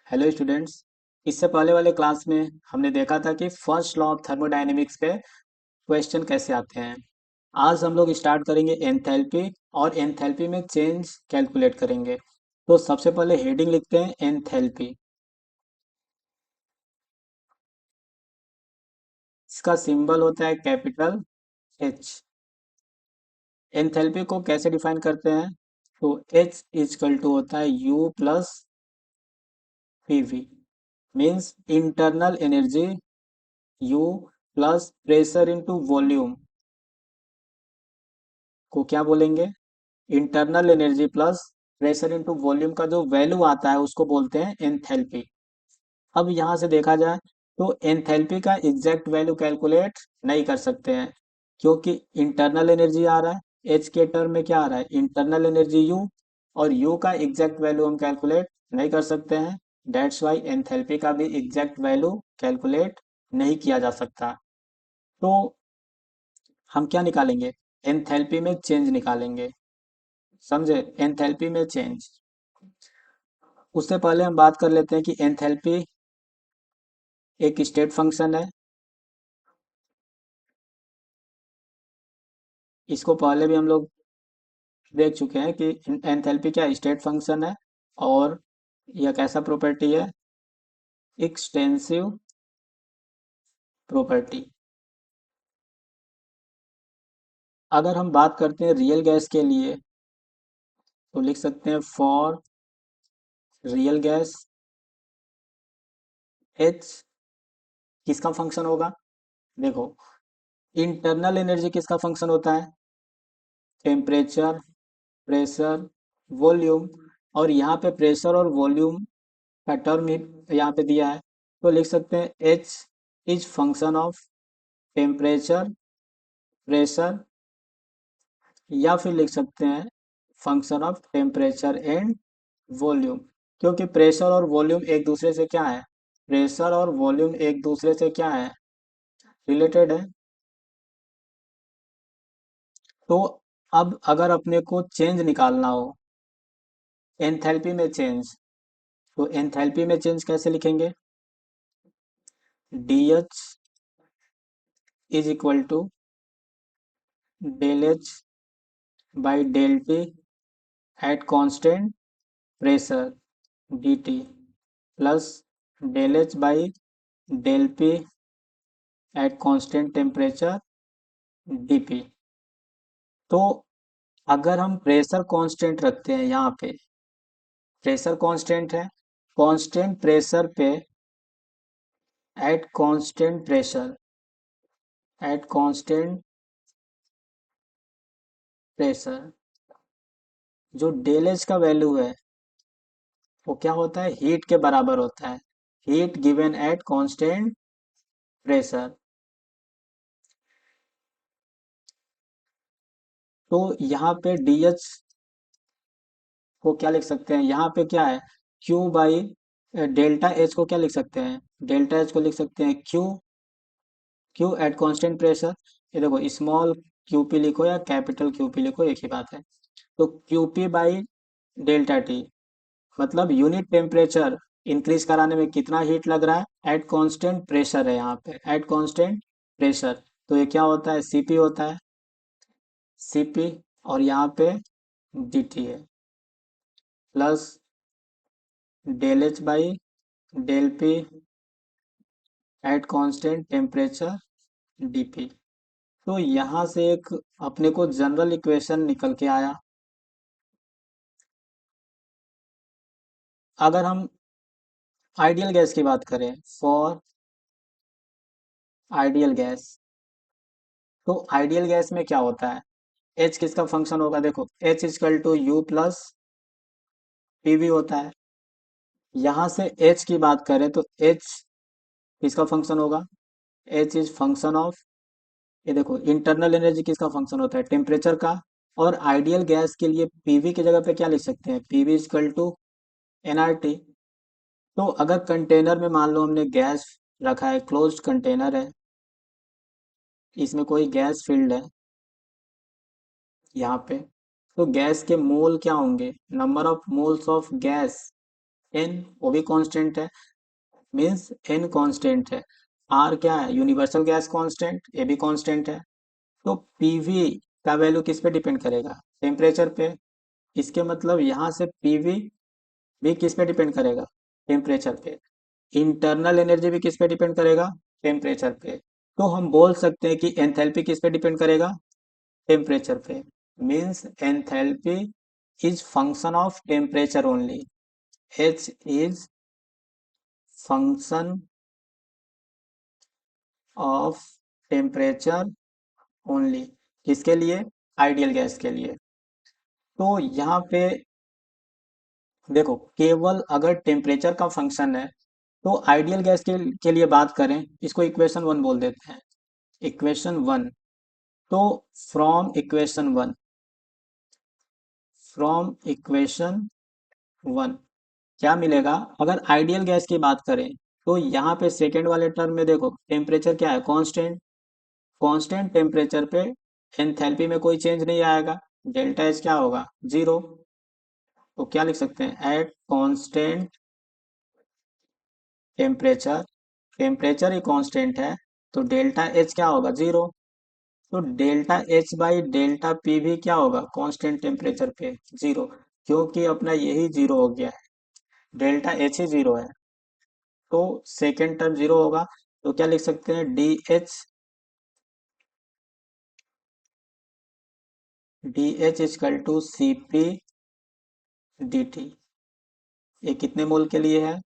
Hello students. इससे पहले वाले क्लास में हमने देखा था कि फर्स्ट लॉ ऑफ थर्मोडायनेमिक्स पे क्वेश्चन कैसे आते हैं। आज हम लोग स्टार्ट करेंगे एंथैल्पी और एंथैल्पी में चेंज कैलकुलेट करेंगे। तो सबसे पहले हेडिंग लिखते हैं एंथैल्पी। इसका सिंबल होता है कैपिटल एच। एंथैल्पी को कैसे डिफाइन करते हैं? तो एच इजकल टू होता है you plus PV. Means internal energy you plus pressure into volume को क्या बोलेंगे? Internal energy plus pressure into volume का जो वैल्यू आता है उसको बोलते हैं एंथैल्पी। अब यहाँ से देखा जाए तो एंथैल्पी का एग्जैक्ट वैल्यू कैलकुलेट नहीं कर सकते हैं, क्योंकि इंटरनल एनर्जी आ रहा है, एच के टर्म में क्या आ रहा है, इंटरनल एनर्जी यू, और यू का एग्जैक्ट वैल्यू हम कैलकुलेट नहीं कर सकते हैं। डेट्स वाई एंथैल्पी का भी एग्जैक्ट वैल्यू कैलकुलेट नहीं किया जा सकता। तो हम क्या निकालेंगे? एंथैल्पी में चेंज निकालेंगे। समझे? एंथैल्पी में चेंज। उससे पहले हम बात कर लेते हैं कि एंथैल्पी एक स्टेट फंक्शन है। इसको पहले भी हम लोग देख चुके हैं कि एंथैल्पी क्या स्टेट फंक्शन है और यह कैसा प्रॉपर्टी है, एक्सटेंसिव प्रॉपर्टी। अगर हम बात करते हैं रियल गैस के लिए तो लिख सकते हैं फॉर रियल गैस एच किसका फंक्शन होगा? देखो, इंटरनल एनर्जी किसका फंक्शन होता है? Temperature, pressure, volume. और यहाँ पे प्रेशर और वॉल्यूम का टर्म यहाँ पे दिया है, तो लिख सकते हैं H is function of temperature, pressure, या फिर लिख सकते हैं function of temperature and volume. क्योंकि प्रेशर और वॉल्यूम एक दूसरे से क्या है, प्रेशर और वॉल्यूम एक दूसरे से क्या है, रिलेटेड है। तो अब अगर अपने को चेंज निकालना हो, एंथैल्पी में चेंज, तो एंथैल्पी में चेंज कैसे लिखेंगे? D H is equal to del H by del T at constant pressure D T plus del H by del P at constant temperature D P. तो अगर हम प्रेशर कांस्टेंट रखते हैं, यहाँ पे प्रेशर कांस्टेंट है, कांस्टेंट प्रेशर पे at constant pressure, at constant pressure, जो डेल एच का वैल्यू है वो क्या होता है, हीट के बराबर होता है, heat given at constant pressure. तो यहाँ पे डी एच को क्या लिख सकते हैं, यहाँ पे क्या है, क्यू बाई डेल्टा एच को क्या लिख सकते हैं, डेल्टा एच को लिख सकते हैं Q, Q eight constant pressure. ये देखो, स्मॉल क्यू पी लिखो या कैपिटल क्यू पी लिखो, एक ही बात है। तो Q P by delta T, मतलब यूनिट टेम्परेचर इंक्रीज कराने में कितना हीट लग रहा है एट कांस्टेंट प्रेशर है, यहाँ पे एट कांस्टेंट प्रेशर। तो ये क्या होता है, सीपी होता है, सीपी। और यहाँ पे डीटी है, plus del H by del P at constant temperature DP. तो यहाँ से एक अपने को जनरल इक्वेशन निकल के आया। अगर हम आइडियल गैस की बात करें, फॉर आइडियल गैस, तो आइडियल गैस में क्या होता है, एच किसका फंक्शन होगा? देखो, H is equal to U plus PV होता है। यहाँ से एच की बात करें तो एच किसका फंक्शन होगा, एच इज फंक्शन ऑफ, ये देखो इंटरनल एनर्जी किसका फंक्शन होता है, टेम्परेचर का। और आइडियल गैस के लिए पीवी की जगह पे क्या लिख सकते हैं, पीवी इजकल टू एनआरटी। तो अगर कंटेनर में मान लो हमने गैस रखा है, क्लोज्ड कंटेनर है, इसमें कोई गैस फील्ड है यहाँ पे, तो गैस के मोल क्या होंगे, number of moles of gas N वो भी कांस्टेंट है, मीन्स एन कांस्टेंट है। आर क्या है, यूनिवर्सल गैस कांस्टेंट, ये भी कांस्टेंट है। तो पीवी का वैल्यू किस पे डिपेंड करेगा, टेम्परेचर पे। इसके मतलब यहाँ से पीवी भी किस पे डिपेंड करेगा, टेम्परेचर पे। इंटरनल एनर्जी भी किस पे डिपेंड करेगा, टेम्परेचर पे। तो हम बोल सकते हैं कि एंथैल्पी किस पे डिपेंड करेगा, टेम्परेचर पे। Means enthalpy is function of temperature only. H is function of temperature only. किसके लिए, आइडियल गैस के लिए। तो यहाँ पे देखो, केवल अगर टेम्परेचर का फंक्शन है तो आइडियल गैस के लिए बात करें, इसको इक्वेशन वन बोल देते हैं, इक्वेशन वन। तो from equation one, from equation one क्या मिलेगा, अगर आइडियल गैस की बात करें तो यहाँ पे सेकेंड वाले टर्म में देखो टेम्परेचर क्या है, कांस्टेंट। कांस्टेंट टेम्परेचर पे एंथैल्पी में कोई चेंज नहीं आएगा, डेल्टा एच क्या होगा, जीरो। तो क्या लिख सकते हैं, एट कांस्टेंट टेम्परेचर, टेम्परेचर ही कांस्टेंट है, तो डेल्टा एच क्या होगा, जीरो। तो delta H by delta P भी क्या होगा, कांस्टेंट टेम्परेचर पे जीरो, क्योंकि अपना यही जीरो हो गया है, डेल्टा एच ही जीरो है। तो सेकेंड टर्म जीरो होगा। तो क्या लिख सकते हैं, D H is equal to C P D T. ये कितने मोल के लिए है,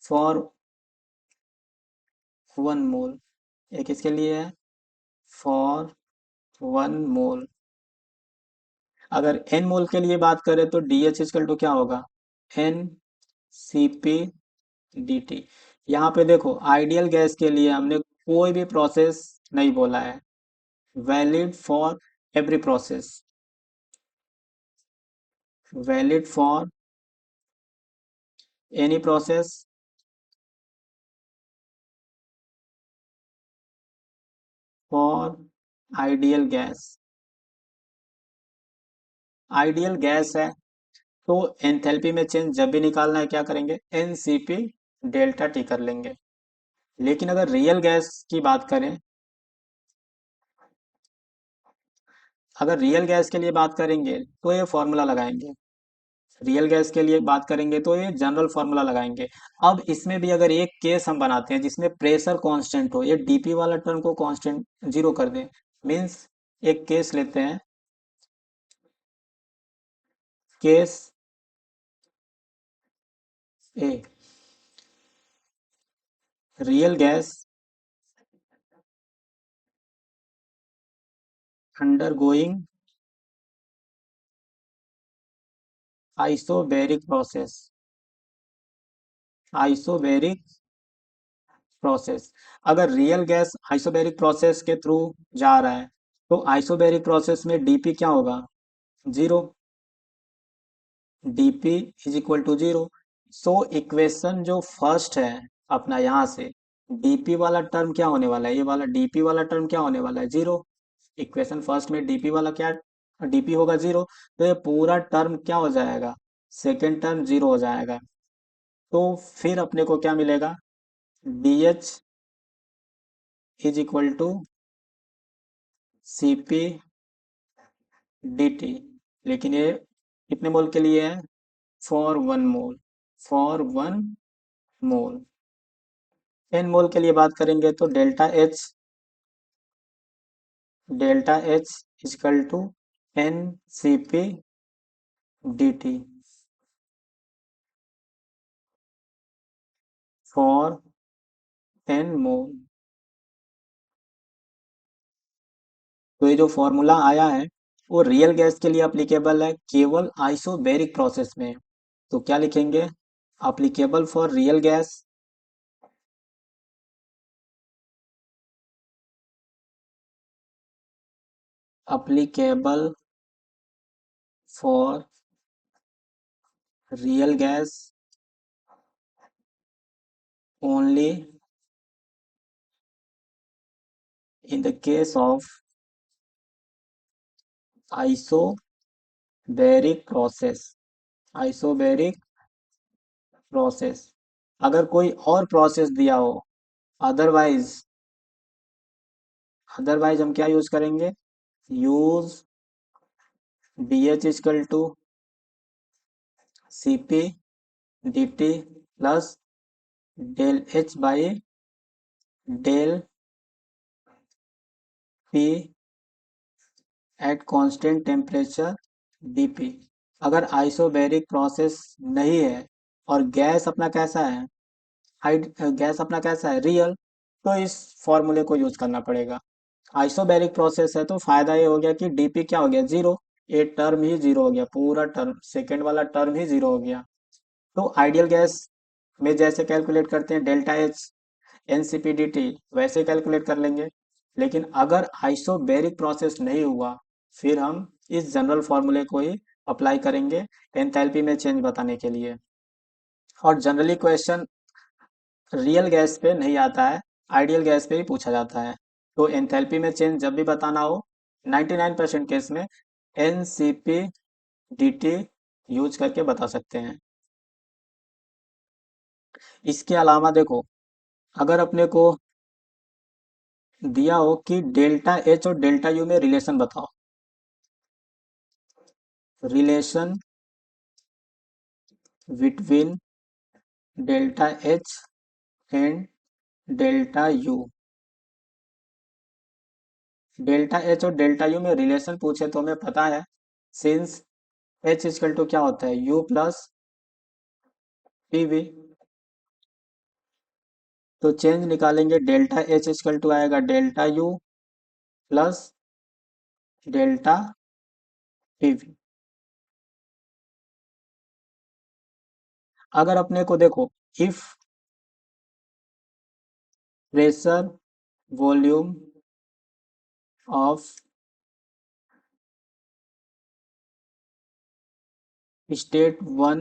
फॉर वन मोल। ये किसके लिए है, फॉर वन मोल। अगर एन मोल के लिए बात करें तो डी एच इजकल टू क्या होगा, N C P D T. यहाँ पे देखो आइडियल गैस के लिए हमने कोई भी प्रोसेस नहीं बोला है, valid for every process, valid for any process for ideal gas. Ideal gas है तो एंथैल्पी में चेंज जब भी निकालना है क्या करेंगे, N C P delta T कर लेंगे। लेकिन अगर रियल गैस की बात करें, अगर रियल गैस के लिए बात करेंगे तो ये फॉर्मूला लगाएंगे, रियल गैस के लिए बात करेंगे तो ये जनरल फार्मूला लगाएंगे। अब इसमें भी अगर एक केस हम बनाते हैं जिसमें प्रेशर कांस्टेंट हो, ये डीपी वाला टर्म को कांस्टेंट जीरो कर दें। मींस एक केस लेते हैं, case A, real gas undergoing isobaric process, isobaric process. अगर रियल गैस आइसोबैरिक प्रोसेस के थ्रू जा रहा है तो आइसोबैरिक प्रोसेस में डीपी क्या होगा, zero. dp is equal to zero. So equation जो फर्स्ट है अपना, यहाँ से dp वाला टर्म क्या होने वाला है, ये वाला dp वाला टर्म क्या होने वाला है, जीरो। इक्वेशन फर्स्ट में dp वाला क्या, dp होगा जीरो। तो ये पूरा टर्म क्या हो जाएगा, सेकेंड टर्म जीरो हो जाएगा। तो फिर अपने को क्या मिलेगा, dh is equal to C P D T. लेकिन ये कितने मोल के लिए है, for one mole, for one mole. N mole के लिए बात करेंगे तो delta H is equal to N C P D T for N mole. तो ये जो फॉर्मूला आया है वो रियल गैस के लिए अप्लीकेबल है केवल आइसोबैरिक प्रोसेस में। तो क्या लिखेंगे, applicable for real gas, applicable for real gas only in the case of isobaric process, isobaric process. अगर कोई और प्रोसेस दिया हो, अदरवाइज हम क्या यूज करेंगे, use D H is equal to C P D T plus del H by del P at constant temperature dp। अगर isobaric process नहीं है और गैस अपना कैसा है, गैस अपना कैसा है, रियल, तो इस फॉर्मूले को यूज करना पड़ेगा। आइसोबैरिक प्रोसेस है तो फायदा ये हो गया कि डीपी क्या हो गया, जीरो। ये टर्म ही जीरो हो गया, पूरा टर्म, सेकेंड वाला टर्म ही जीरो हो गया। तो आइडियल गैस में जैसे कैलकुलेट करते हैं डेल्टा एच एनसीपीडीटी, वैसे कैलकुलेट कर लेंगे। लेकिन अगर आइसोबैरिक प्रोसेस नहीं हुआ, फिर हम इस जनरल फॉर्मूले को ही अप्लाई करेंगे एंथैल्पी में चेंज बताने के लिए। और जनरली क्वेश्चन रियल गैस पे नहीं आता है, आइडियल गैस पे ही पूछा जाता है। तो एंथैल्पी में चेंज जब भी बताना हो, 99% केस में N C P D T use करके बता सकते हैं। इसके अलावा देखो, अगर अपने को दिया हो कि डेल्टा एच और डेल्टा यू में रिलेशन बताओ, relation between delta H and delta you, delta H और डेल्टा यू में रिलेशन पूछे तो हमें पता है, सिंस एच इजकल टू क्या होता है, यू प्लस पी वी। तो चेंज निकालेंगे, डेल्टा एच इजकल टू आएगा delta U plus delta P we. अगर अपने को देखो, if pressure volume of state one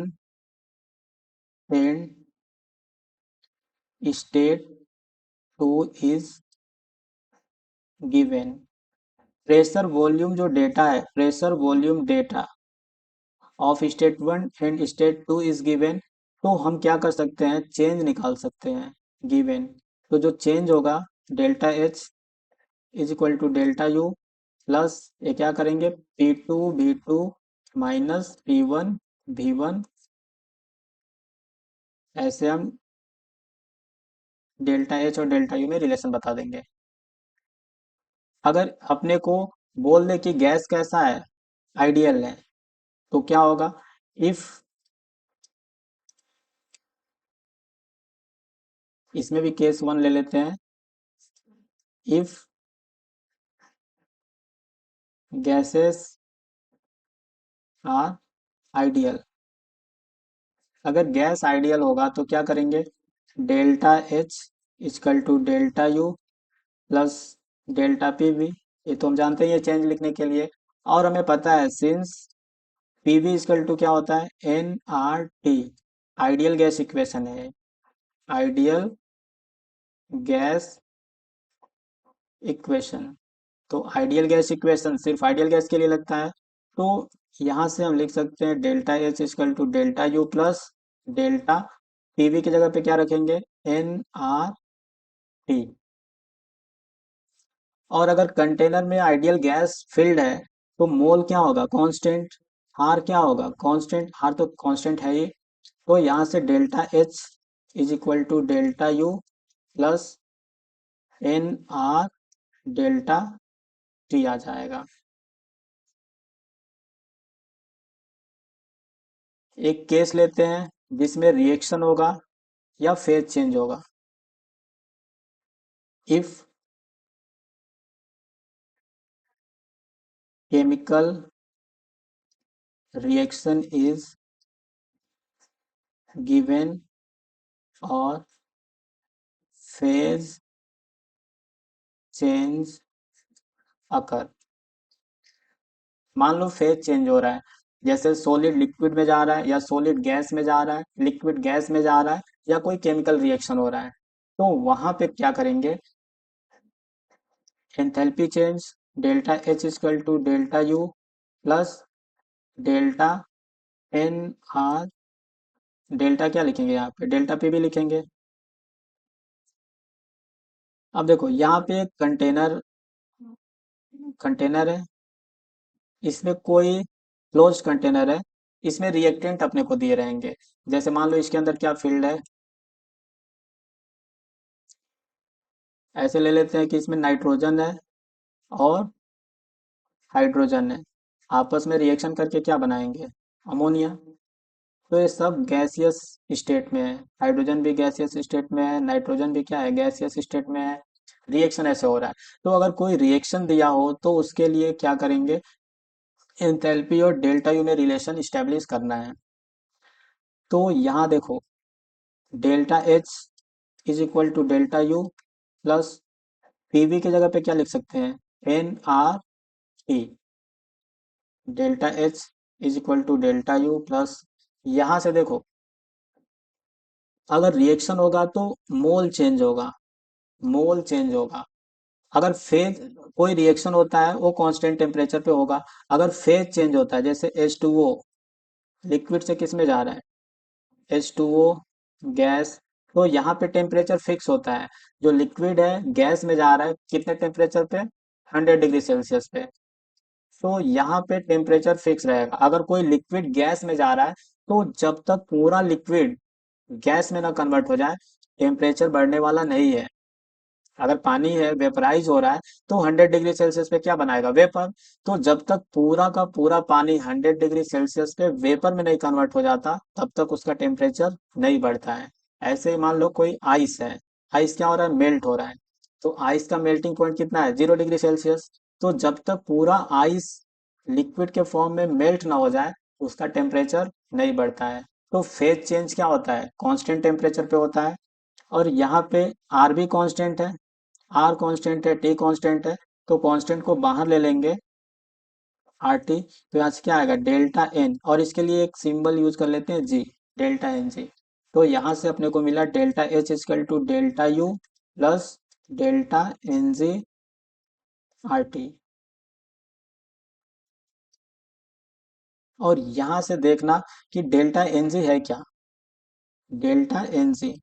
and state two is given, pressure volume जो डेटा है, pressure volume data of state one and state two is given, तो हम क्या कर सकते हैं, चेंज निकाल सकते हैं गिवन। तो जो चेंज होगा, delta H is equal to delta U plus ये क्या करेंगे, P two V two minus P one V one, ऐसे हम डेल्टा एच और डेल्टा यू में रिलेशन बता देंगे। अगर अपने को बोल दे कि गैस कैसा है, आइडियल है, तो क्या होगा, इफ, इसमें भी केस वन ले लेते हैं, इफ गैसेस आर आइडियल। अगर गैस आइडियल होगा तो क्या करेंगे, delta H is equal to delta U plus delta P V. ये तो हम जानते हैं, ये चेंज लिखने के लिए। और हमें पता है since P V is equal to क्या होता है, N R T, ideal gas equation है, आइडियल गैस इक्वेशन। तो आइडियल गैस इक्वेशन सिर्फ आइडियल गैस के लिए लगता है। तो यहाँ से हम लिख सकते हैं delta H is equal to delta U plus delta PV की जगह पे क्या रखेंगे, एन आर टी। और अगर कंटेनर में आइडियल गैस फिल्ड है, तो मोल क्या होगा, कांस्टेंट। आर क्या होगा, कांस्टेंट, आर तो कांस्टेंट है ही। तो यहाँ से delta H is equal to delta U plus N R delta T आ जाएगा। एक केस लेते हैं जिसमें रिएक्शन होगा या फेज चेंज होगा। If chemical reaction is given और फेज चेंज अकर, मान लो फेज चेंज हो रहा है, जैसे सॉलिड लिक्विड में जा रहा है या सॉलिड गैस में जा रहा है, लिक्विड गैस में जा रहा है, या कोई केमिकल रिएक्शन हो रहा है, तो वहां पे क्या करेंगे, enthalpy change, delta H equal to delta U plus delta N R delta क्या लिखेंगे यहाँ पे, डेल्टा पी भी लिखेंगे। अब देखो यहाँ पे एक कंटेनर कंटेनर है, इसमें कोई क्लोज कंटेनर है, इसमें रिएक्टेंट अपने को दिए रहेंगे। जैसे मान लो इसके अंदर क्या फील्ड है, ऐसे ले लेते हैं कि इसमें नाइट्रोजन है और हाइड्रोजन है, आपस में रिएक्शन करके क्या बनाएंगे, अमोनिया। तो ये सब गैसियस स्टेट में है, हाइड्रोजन भी गैसियस स्टेट में है, नाइट्रोजन भी क्या है, गैसियस स्टेट में है। रिएक्शन ऐसे हो रहा है। तो अगर कोई रिएक्शन दिया हो तो उसके लिए क्या करेंगे, एंथैल्पी और डेल्टा यू में रिलेशन स्टेब्लिश करना है। तो यहाँ देखो, delta H is equal to delta U plus PV की जगह पे क्या लिख सकते हैं, N R T. Delta H is equal to delta U plus, यहाँ से देखो अगर रिएक्शन होगा तो मोल चेंज होगा, मोल चेंज होगा। अगर फेज, कोई रिएक्शन होता है वो कांस्टेंट टेम्परेचर पे होगा। अगर फेज चेंज होता है, जैसे H2O लिक्विड से किस में जा रहा है, H2O गैस, तो यहाँ पे टेम्परेचर फिक्स होता है। जो लिक्विड है गैस में जा रहा है कितने टेम्परेचर पे, 100 डिग्री सेल्सियस पे। तो यहाँ पे टेम्परेचर फिक्स रहेगा। अगर कोई लिक्विड गैस में जा रहा है तो जब तक पूरा लिक्विड गैस में ना कन्वर्ट हो जाए टेम्परेचर बढ़ने वाला नहीं है। अगर पानी है वेपराइज हो रहा है तो 100 डिग्री सेल्सियस पे क्या बनाएगा, वेपर। तो जब तक पूरा का पूरा पानी 100 डिग्री सेल्सियस पे वेपर में नहीं कन्वर्ट हो जाता तब तक उसका टेम्परेचर नहीं बढ़ता है। ऐसे ही मान लो कोई आइस है, आइस क्या हो रहा है, मेल्ट हो रहा है। तो आइस का मेल्टिंग पॉइंट कितना है, 0 डिग्री सेल्सियस। तो जब तक पूरा आइस लिक्विड के फॉर्म में मेल्ट ना हो जाए उसका टेम्परेचर नहीं बढ़ता है। तो फेज चेंज क्या होता है, कांस्टेंट टेम्परेचर पे होता है। और यहाँ पे आर भी कांस्टेंट है, आर कांस्टेंट है, टी कांस्टेंट है। तो कांस्टेंट को बाहर ले लेंगे, आर टी। तो यहाँ से क्या आएगा, डेल्टा एन, और इसके लिए एक सिंबल यूज कर लेते हैं जी, डेल्टा एन जी। तो यहाँ से अपने को मिला delta H is equal to delta U plus delta N G R T. और यहाँ से देखना कि डेल्टा एन जी है क्या, डेल्टा एन जी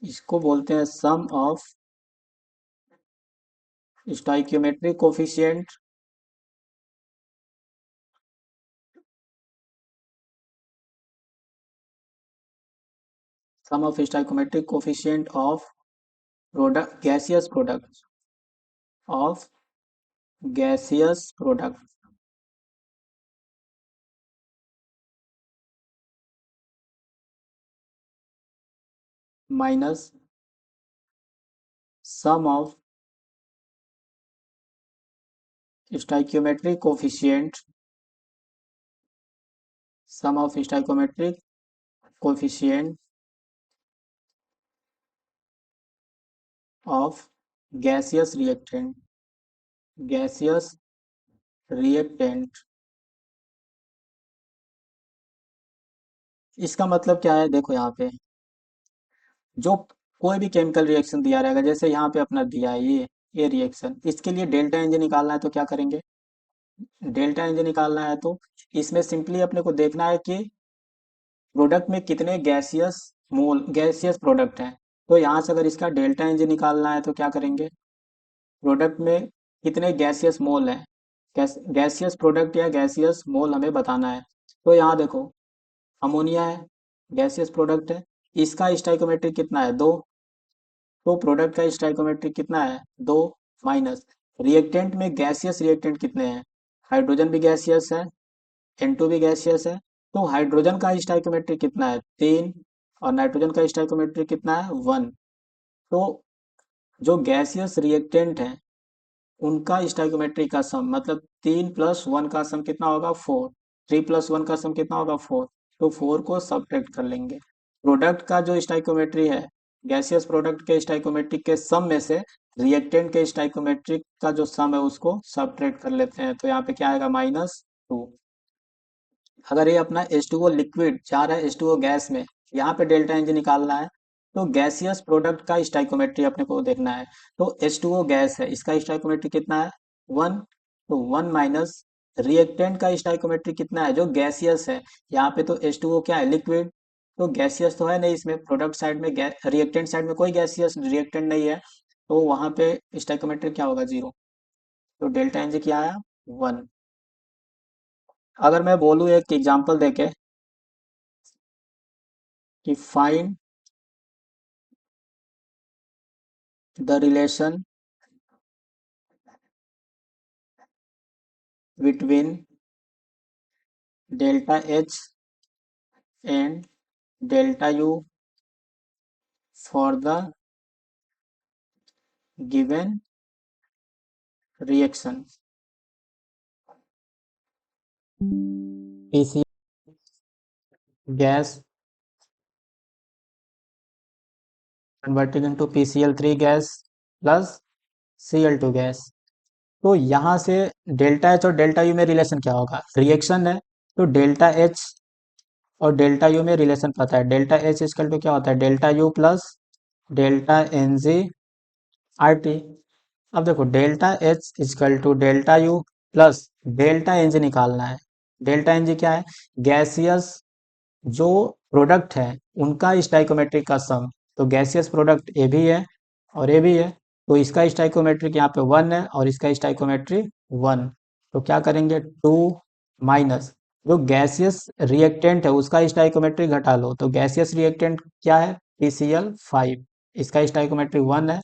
इसको बोलते हैं sum of stoichiometric coefficient, sum of stoichiometric coefficient of product, gaseous product, of gaseous product minus sum of stoichiometric coefficient, sum of stoichiometric coefficient of gaseous reactant, gaseous reactant. इसका मतलब क्या है, देखो यहाँ पे जो कोई भी केमिकल रिएक्शन दिया रहेगा, जैसे यहाँ पे अपना दिया है ये रिएक्शन, इसके लिए डेल्टा एनर्जी निकालना है तो क्या करेंगे, डेल्टा एनर्जी निकालना है तो इसमें सिंपली अपने को देखना है कि प्रोडक्ट में कितने गैसियस मोल, गैसियस प्रोडक्ट हैं। तो यहाँ से अगर इसका डेल्टा एनर्जी निकालना है तो क्या करेंगे, प्रोडक्ट में कितने गैसियस मोल हैं, गैसियस प्रोडक्ट या गैसियस मोल हमें बताना है। तो यहाँ देखो अमोनिया है, गैसियस प्रोडक्ट है, इसका स्टाइकोमेट्रिक कितना है, 2। तो प्रोडक्ट का स्टाइकोमेट्रिक कितना है, 2, माइनस रिएक्टेंट में गैसियस रिएक्टेंट कितने हैं, हाइड्रोजन भी गैसियस है, N2 भी गैसियस है। तो हाइड्रोजन का स्टाइकोमेट्रिक कितना है, 3, और नाइट्रोजन का स्टाइकोमेट्रिक कितना है, 1। तो जो गैसियस रिएक्टेंट है उनका स्टोइकोमेट्री का सम, मतलब 3 + 1 का सम कितना होगा, 4। 3 + 1 का सम कितना होगा, 4। तो 4 को सब्ट्रैक्ट कर लेंगे। प्रोडक्ट का जो स्टोइकोमेट्री है, गैसियस प्रोडक्ट के स्टोइकोमेट्रिक के सम में से रिएक्टेंट के स्टोइकोमेट्रिक का जो सम है उसको सब्ट्रैक्ट कर लेते हैं। तो यहाँ पे क्या आएगा, -2। अगर ये अपना H2O लिक्विड जा रहा है H2O गैस में, यहाँ पे डेल्टा एनर्जी निकालना है तो गैसियस प्रोडक्ट का स्टोइकोमेट्री अपने को देखना है। तो H2O गैस है, इसका स्टोइकोमेट्री कितना है, 1। तो 1 माइनस रिएक्टेंट का स्टाइकोमेट्रिक कितना है जो गैसियस है। यहाँ पे तो H2O क्या है, लिक्विड। तो गैसियस तो है नहीं, इसमें प्रोडक्ट साइड में रिएक्टेंट साइड में कोई गैसियस रिएक्टेंट नहीं है, तो वहां पे स्टाइकोमेट्रिक क्या होगा, 0। तो डेल्टा एन जी क्या आया, 1। अगर मैं बोलूँ एक एग्जांपल देके कि find the relation between delta H and delta U for the given reaction, PC gas converted into PCl3 gas plus Cl2 gas. तो यहाँ से डेल्टा एच और डेल्टा यू में रिलेशन क्या होगा, रिएक्शन है, तो डेल्टा एच और डेल्टा यू में रिलेशन पता है, डेल्टा एच इजकल टू क्या होता है, delta U plus delta N G R T. अब देखो delta H is equal to delta U plus delta N G निकालना है। डेल्टा एन जी क्या है, गैसियस जो प्रोडक्ट है उनका स्टाइकोमेट्रिक का सम। तो गैसियस प्रोडक्ट ए भी है और ए भी है, तो इसका स्टाइकोमेट्रिक यहाँ पे 1 है और इसका स्टाइकोमेट्रिक 1। तो क्या करेंगे, 2 माइनस जो गैसियस रिएक्टेंट है उसका स्टाइकोमेट्रिक घटा लो, तो गैसियस रिएक्टेंट क्या है, PCl5, इसका स्टाइकोमेट्रिक 1 है,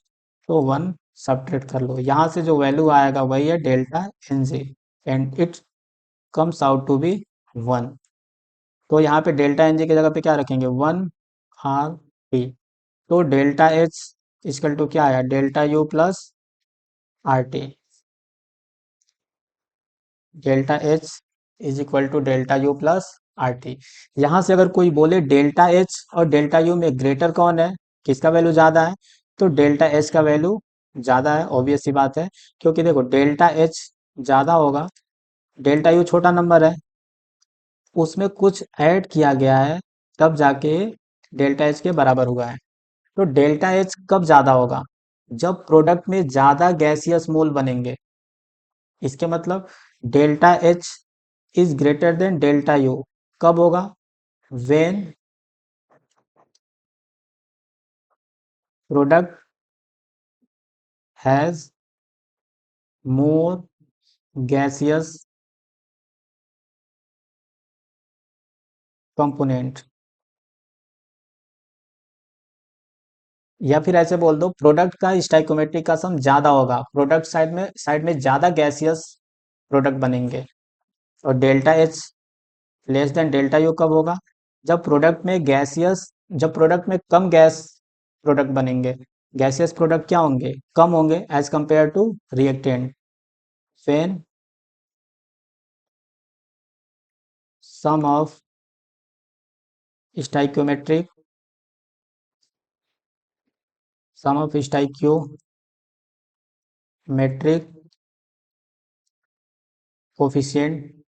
तो 1 सब्ट्रैक्ट कर लो, यहाँ से जो वैल्यू आएगा वही है delta N G and it comes out to be 1। तो यहाँ पे डेल्टा एन जी की जगह पे क्या रखेंगे, 1 R T। तो डेल्टा एच इजकल टू क्या आया, delta U plus RT। Delta H is equal to delta U plus RT। यहाँ से अगर कोई बोले डेल्टा एच और डेल्टा यू में ग्रेटर कौन है, किसका वैल्यू ज़्यादा है, तो डेल्टा एच का वैल्यू ज़्यादा है, ऑब्वियस सी बात है, क्योंकि देखो डेल्टा एच ज़्यादा होगा, डेल्टा यू छोटा नंबर है, उसमें कुछ ऐड किया गया है तब जाके डेल्टा एच के बराबर हुआ है। तो डेल्टा एच कब ज़्यादा होगा, जब प्रोडक्ट में ज़्यादा गैसियस मोल बनेंगे, इसके मतलब delta H is greater than delta U कब होगा, when product has more gaseous component. या फिर ऐसे बोल दो, प्रोडक्ट का स्टाइकोमेट्रिक का सम ज्यादा होगा, प्रोडक्ट साइड में ज्यादा गैसियस प्रोडक्ट बनेंगे। और delta H less than delta U कब होगा, जब प्रोडक्ट में कम गैस प्रोडक्ट बनेंगे, गैसियस प्रोडक्ट क्या होंगे, कम होंगे as compare to reactant, when sum of stoichiometric sum of stoichiometric coefficient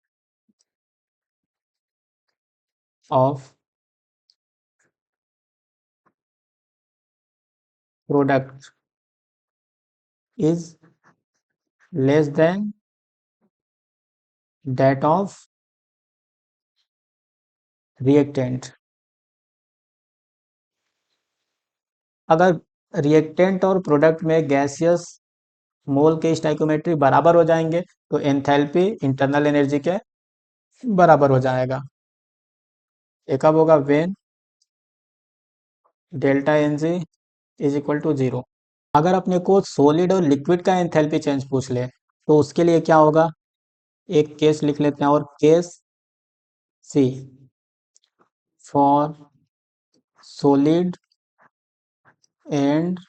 of product is less than that of reactant. अगर रिएक्टेंट और प्रोडक्ट में गैसियस मोल के स्टाइकोमेट्री बराबर हो जाएंगे तो एंथैल्पी इंटरनल एनर्जी के बराबर हो जाएगा। ये कब होगा, when delta N G is equal to 0। अगर अपने को सॉलिड और लिक्विड का एंथैल्पी चेंज पूछ ले तो उसके लिए क्या होगा, एक केस लिख लेते हैं, और case C for solid and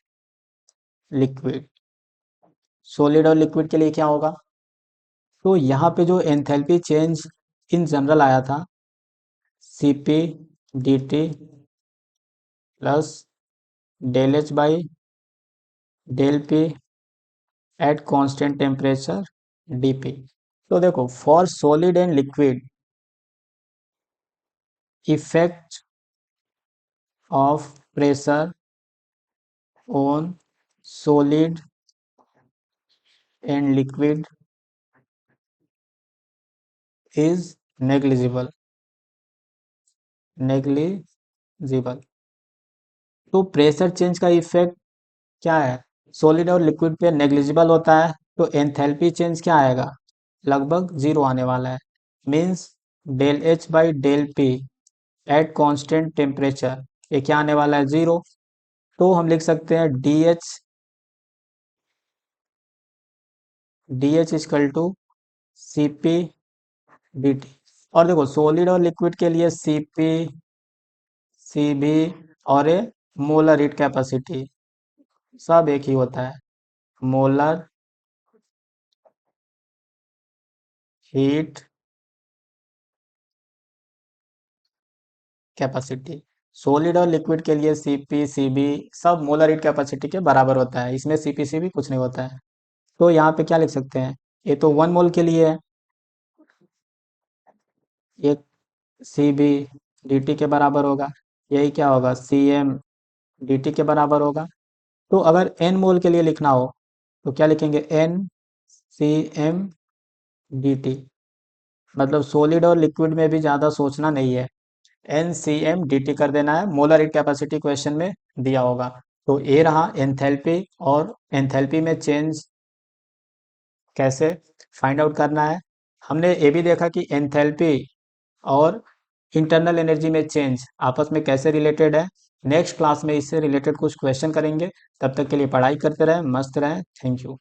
liquid. Solid और लिक्विड के लिए क्या होगा, तो यहाँ पे जो एंथैल्पी चेंज इन जनरल आया था, Cp dt plus del H by del P at constant temperature dP। तो देखो for solid and liquid effect of pressure on solid and liquid is negligible, negligible. तो प्रेशर चेंज का effect क्या है, solid और liquid पे negligible होता है, तो एंथैल्पी चेंज क्या आएगा, लगभग जीरो आने वाला है। Means del H by del P at constant temperature, ये क्या आने वाला है, जीरो। तो हम लिख सकते हैं D H is equal to C P D T. और देखो सॉलिड और लिक्विड के लिए सी पी, सी बी और ए मोलर हीट कैपेसिटी सब एक ही होता है, मोलर हीट कैपेसिटी। सॉलिड और लिक्विड के लिए सीपी सीबी सब मोलर हीट कैपेसिटी के बराबर होता है, इसमें सीपी सीबी कुछ नहीं होता है। तो यहाँ पे क्या लिख सकते हैं, ये तो 1 मोल के लिए है, ये सी बी डी टी के बराबर होगा, यही क्या होगा, सी एम डी टी के बराबर होगा। तो अगर एन मोल के लिए लिखना हो तो क्या लिखेंगे, N C M D T. मतलब सॉलिड और लिक्विड में भी ज़्यादा सोचना नहीं है, N C M D T कर देना है, मोलर हीट कैपेसिटी क्वेश्चन में दिया होगा। तो ये रहा एंथैल्पी, और एंथैल्पी में चेंज कैसे फाइंड आउट करना है। हमने ये भी देखा कि एंथैल्पी और इंटरनल एनर्जी में चेंज आपस में कैसे रिलेटेड है। नेक्स्ट क्लास में इससे रिलेटेड कुछ क्वेश्चन करेंगे, तब तक के लिए पढ़ाई करते रहें, मस्त रहें, थैंक यू।